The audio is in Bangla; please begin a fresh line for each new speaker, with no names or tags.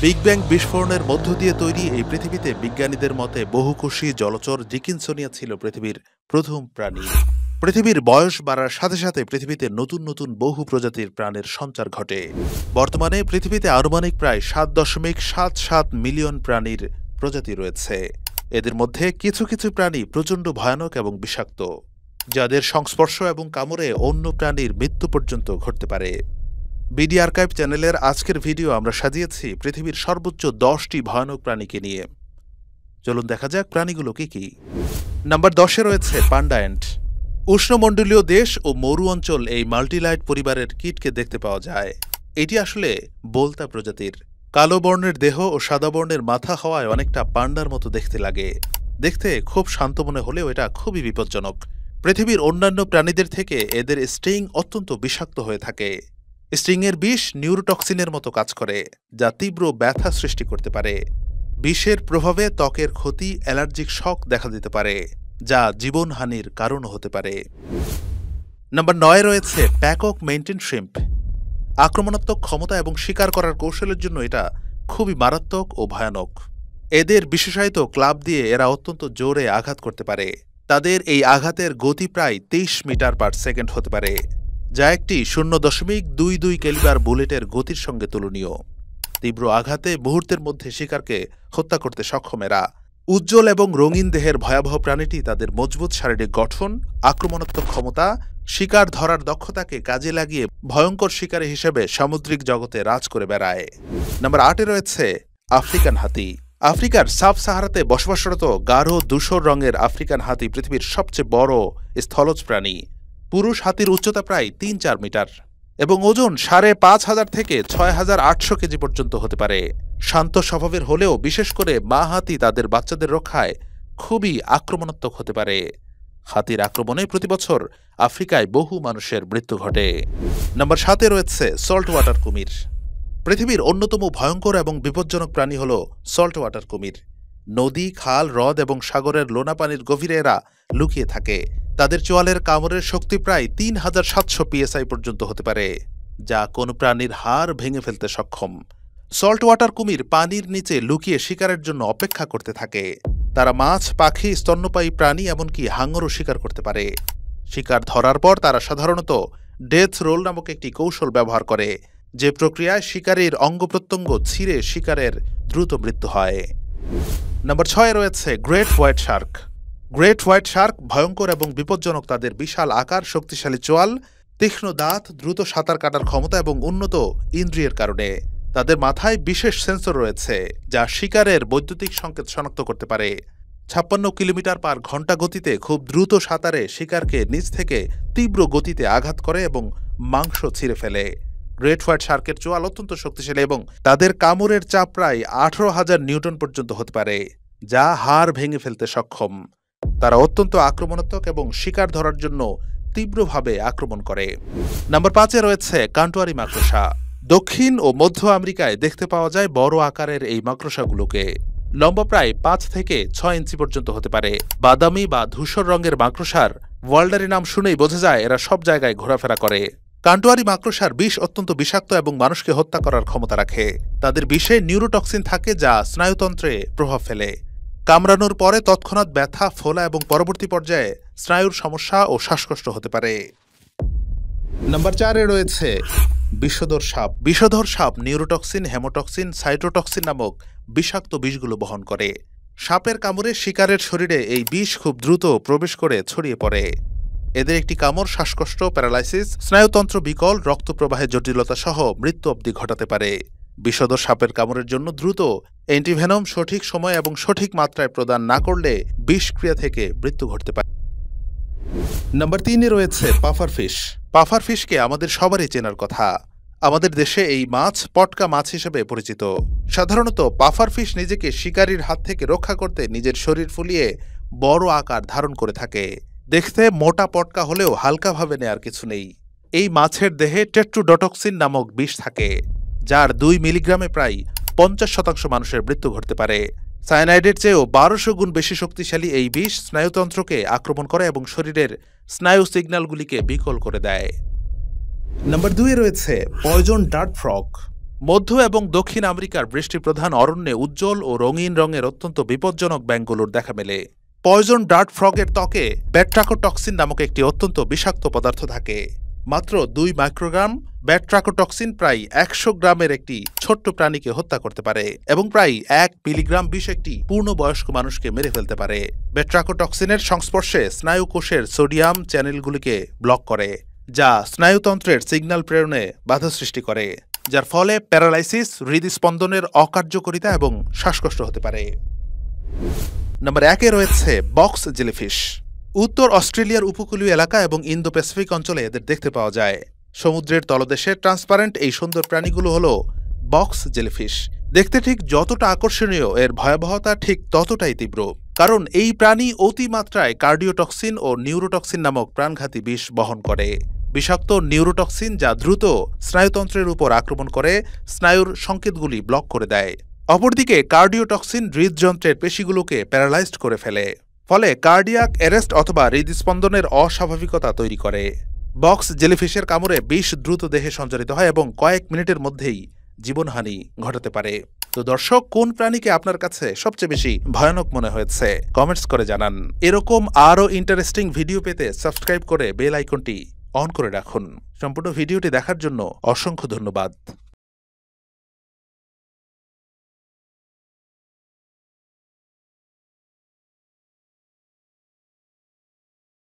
বিগ ব্যাং বিস্ফোরণের মধ্য দিয়ে তৈরি এই পৃথিবীতে বিজ্ঞানীদের মতে বহুকোষী জলচর ডিকিনসোনিয়া ছিল পৃথিবীর প্রথম প্রাণী। পৃথিবীর বয়স বাড়ার সাথে সাথে পৃথিবীতে নতুন নতুন বহু প্রজাতির প্রাণের সঞ্চার ঘটে। বর্তমানে পৃথিবীতে আনুমানিক প্রায় ৭.৭৭ মিলিয়ন প্রাণীর প্রজাতি রয়েছে। এদের মধ্যে কিছু কিছু প্রাণী প্রচণ্ড ভয়ানক এবং বিষাক্ত, যাদের সংস্পর্শ এবং কামড়ে অন্য প্রাণীর মৃত্যু পর্যন্ত ঘটতে পারে। বিডি আর্কাইভ চ্যানেলের আজকের ভিডিও আমরা সাজিয়েছি পৃথিবীর সর্বোচ্চ 10টি ভয়ানক প্রাণীকে নিয়ে। চলুন দেখা যাক প্রাণীগুলো কি কি। নাম্বার 10-এ রয়েছে পান্ডা অ্যান্ট। উষ্ণমণ্ডলীয় দেশ ও মরু অঞ্চল এই মাল্টিলাইট পরিবারের কীটকে দেখতে পাওয়া যায়। এটি আসলে বোলতা প্রজাতির। কালো বর্ণের দেহ ও সাদা বর্ণের মাথা হওয়ায় অনেকটা পান্ডার মতো দেখতে লাগে। দেখতে খুব শান্ত মনে হলেও এটা খুবই বিপজ্জনক। পৃথিবীর অন্যান্য প্রাণীদের থেকে এদের স্টিং অত্যন্ত বিষাক্ত হয়ে থাকে। স্টিংয়ের বিষ নিউরোটক্সিনের মতো কাজ করে, যা তীব্র ব্যথা সৃষ্টি করতে পারে। বিষের প্রভাবে ত্বকের ক্ষতি, অ্যালার্জিক শক দেখা দিতে পারে, যা জীবনহানির কারণ হতে পারে। নাম্বার 9-এ রয়েছে প্যাকক মেইনটেন শ্রিম্প। আক্রমণাত্মক ক্ষমতা এবং শিকার করার কৌশলের জন্য এটা খুবই মারাত্মক ও ভয়ানক। এদের বিশেষায়িত ক্লাব দিয়ে এরা অত্যন্ত জোরে আঘাত করতে পারে। তাদের এই আঘাতের গতি প্রায় 23 মিটার পার সেকেন্ড হতে পারে, যা একটি 0.22 ক্যালিবার বুলেটের গতির সঙ্গে তুলনীয়। তীব্র আঘাতে মুহূর্তের মধ্যে শিকারকে হত্যা করতে সক্ষম এরা। উজ্জ্বল এবং রঙিন দেহের ভয়াবহ প্রাণীটি তাদের মজবুত শারীরিক গঠন, আক্রমণাত্মক ক্ষমতা, শিকার ধরার দক্ষতাকে কাজে লাগিয়ে ভয়ঙ্কর শিকারী হিসেবে সামুদ্রিক জগতে রাজ করে বেড়ায়। নাম্বার 8-এ রয়েছে আফ্রিকান হাতি। আফ্রিকার সাব সাহারাতে বসবাসরত গাঢ় ধূসর রঙের আফ্রিকান হাতি পৃথিবীর সবচেয়ে বড় স্থলজ প্রাণী। পুরুষ হাতির উচ্চতা প্রায় 3-4 মিটার এবং ওজন 5,500 থেকে 6,800 কেজি পর্যন্ত হতে পারে। শান্ত স্বভাবের হলেও বিশেষ করে মা হাতি তাদের বাচ্চাদের রক্ষায় খুবই আক্রমণাত্মক হতে পারে। হাতির আক্রমণে প্রতিবছর আফ্রিকায় বহু মানুষের মৃত্যু ঘটে। নাম্বার 7-এ রয়েছে সল্ট ওয়াটার কুমির। পৃথিবীর অন্যতম ভয়ঙ্কর এবং বিপজ্জনক প্রাণী হল সল্ট ওয়াটার কুমির। নদী, খাল, হ্রদ এবং সাগরের লোনা পানির গভীরে এরা লুকিয়ে থাকে। তাদের চোয়ালের কামড়ের শক্তি প্রায় 3,700 PSI পর্যন্ত হতে পারে, যা কোনো প্রাণীর হাড় ভেঙে ফেলতে সক্ষম। সল্ট ওয়াটার কুমির পানির নিচে লুকিয়ে শিকারের জন্য অপেক্ষা করতে থাকে। তারা মাছ, পাখি, স্তন্যপায়ী প্রাণী এমনকি হাঙরও শিকার করতে পারে। শিকার ধরার পর তারা সাধারণত ডেথ রোল নামক একটি কৌশল ব্যবহার করে, যে প্রক্রিয়ায় শিকারীর অঙ্গপ্রত্যঙ্গ ছিঁড়ে শিকারের দ্রুত মৃত্যু হয়। নাম্বার 6-এ রয়েছে great white Shark. Great white Shark ভয়ঙ্কর এবং বিপজ্জনক তাদের বিশাল আকার, শক্তিশালী চোয়াল, তীক্ষ্ণ দাঁত, দ্রুত সাঁতার কাটার ক্ষমতা এবং উন্নত ইন্দ্রিয়ের কারণে। তাদের মাথায় বিশেষ সেন্সর রয়েছে, যা শিকারের বৈদ্যুতিক সংকেত শনাক্ত করতে পারে। 56 কিলোমিটার পার ঘণ্টা গতিতে খুব দ্রুত সাঁতারে শিকারকে নিচ থেকে তীব্র গতিতে আঘাত করে এবং মাংস ছিঁড়ে ফেলে। গ্রেট হোয়াইট শার্কের চোয়াল অত্যন্ত শক্তিশালী এবং তাদের কামড়ের চাপ প্রায় 18,000 নিউটন পর্যন্ত হতে পারে, যা হাড় ভেঙে ফেলতে সক্ষম। তারা অত্যন্ত আক্রমণাত্মক এবং শিকার ধরার জন্য তীব্রভাবে আক্রমণ করে। নাম্বার 5-এ রয়েছে কান্টুয়ারি মাকড়সা। দক্ষিণ ও মধ্য আমেরিকায় দেখতে পাওয়া যায় বড় আকারের এই মাকড়সাগুলোকে। লম্বা প্রায় 5 থেকে 6 ইঞ্চি পর্যন্ত হতে পারে। বাদামি বা ধূসর রঙের মাকড়সার ওয়াল্ডারি নাম শুনেই বোঝা যায় এরা সব জায়গায় ঘোরাফেরা করে। কান্টুয়ারি মাকড়সার বিষ অত্যন্ত বিষাক্ত এবং মানুষকে হত্যা করার ক্ষমতা রাখে। তাদের বিষে নিউরোটক্সিন থাকে, যা স্নায়ুতন্ত্রে প্রভাব ফেলে। কামড়ানোর পরে তৎক্ষণাৎ ব্যথা, ফোলা এবং পরবর্তী পর্যায়ে স্নায়ুর সমস্যা ও শ্বাসকষ্ট হতে পারে। নাম্বার 4-এ রয়েছে বিষধর সাপ। বিষধর সাপ নিউরোটক্সিন, হেমোটক্সিন, সাইটোটক্সিন নামক বিষাক্ত বিষগুলো বহন করে। সাপের কামড়ে শিকারের শরীরে এই বিষ খুব দ্রুত প্রবেশ করে ছড়িয়ে পড়ে। এদের একটি কামড় শ্বাসকষ্ট, প্যারালাইসিস, স্নায়ুতন্ত্র বিকল, রক্ত প্রবাহে জটিলতা সহ মৃত্যু অবধি ঘটাতে পারে। বিষধর সাপের কামড়ের জন্য দ্রুত অ্যান্টিভেনম সঠিক সময় এবং সঠিক মাত্রায় প্রদান না করলে বিষক্রিয়া থেকে মৃত্যু ঘটতে পারে। নাম্বার 3-এ রয়েছে পাফার ফিশ। পাফার ফিশকে আমাদের সবারই চেনার কথা। আমাদের দেশে এই মাছ পটকা মাছ হিসেবে পরিচিত। সাধারণত পাফার ফিশ নিজেকে শিকারীর হাত থেকে রক্ষা করতে নিজের শরীর ফুলিয়ে বড় আকার ধারণ করে থাকে। দেখতে মোটা পটকা হলেও হালকাভাবে নেয়ার কিছু নেই। এই মাছের দেহে টেট্রোডোটক্সিন নামক বিষ থাকে, যার 2 মিলিগ্রামে প্রায় 50% মানুষের মৃত্যু ঘটতে পারে। সায়ানাইডের চেয়েও 1200 গুণ বেশি শক্তিশালী এই বিষ স্নায়ুতন্ত্রকে আক্রমণ করে এবং শরীরের স্নায়ু সিগন্যালগুলিকে বিকল করে দেয়। নাম্বার 2-এ রয়েছে পয়জন ডার্ট ফ্রগ। মধ্য এবং দক্ষিণ আমেরিকার বৃষ্টিপ্রধান অরণ্যে উজ্জ্বল ও রঙিন রঙের অত্যন্ত বিপজ্জনক ব্যাঙগুলোর দেখা মেলে। পয়জন ডার্ট ফ্রগের ত্বকে ব্যাট্রাকোটক্সিন নামক একটি অত্যন্ত বিষাক্ত পদার্থ থাকে। মাত্র 2 মাইক্রোগ্রাম ব্যাট্রাকোটক্সিন প্রায় 100 গ্রামের একটি ছোট্ট প্রাণীকে হত্যা করতে পারে এবং প্রায় 1 মিলিগ্রাম বিষ একটি পূর্ণবয়স্ক মানুষকে মেরে ফেলতে পারে। ব্যাট্রাকোটক্সিনের সংস্পর্শে স্নায়ু কোষের সোডিয়াম চ্যানেলগুলিকে ব্লক করে, যা স্নায়ুতন্ত্রের সিগন্যাল প্রেরণে বাধা সৃষ্টি করে, যার ফলে প্যারালাইসিস, হৃদস্পন্দনের অকার্যকারিতা এবং শ্বাসকষ্ট হতে পারে। নম্বর 1-এ রয়েছে বক্স জেলিফিশ। উত্তর অস্ট্রেলিয়ার উপকূলীয় এলাকা এবং ইন্দো প্যাসিফিক অঞ্চলে এদের দেখতে পাওয়া যায়। সমুদ্রের তলদেশে ট্রান্সপারেন্ট এই সুন্দর প্রাণীগুলো হল বক্স জেলিফিশ। দেখতে ঠিক যতটা আকর্ষণীয়, এর ভয়াবহতা ঠিক ততটাই তীব্র, কারণ এই প্রাণী অতিমাত্রায় কার্ডিওটক্সিন ও নিউরোটক্সিন নামক প্রাণঘাতী বিষ বহন করে। বিষাক্ত নিউরোটক্সিন, যা দ্রুত স্নায়ুতন্ত্রের উপর আক্রমণ করে স্নায়ুর সংকেতগুলি ব্লক করে দেয়। অপরদিকে কার্ডিওটক্সিন হৃদযন্ত্রের পেশিগুলোকে প্যারালাইজড করে ফেলে, ফলে কার্ডিয়াক অ্যারেস্ট অথবা হৃদস্পন্দনের অস্বাভাবিকতা তৈরি করে। বক্স জেলিফিশের কামড়ে বিষ দ্রুত দেহে সঞ্চারিত হয় এবং কয়েক মিনিটের মধ্যেই জীবনহানি ঘটাতে পারে। তো দর্শক, কোন প্রাণীকে আপনার কাছে সবচেয়ে বেশি ভয়ানক মনে হয়েছে কমেন্টস করে জানান। এরকম আরও ইন্টারেস্টিং ভিডিও পেতে সাবস্ক্রাইব করে বেল আইকনটি অন করে রাখুন। সম্পূর্ণ ভিডিওটি দেখার জন্য অসংখ্য ধন্যবাদ।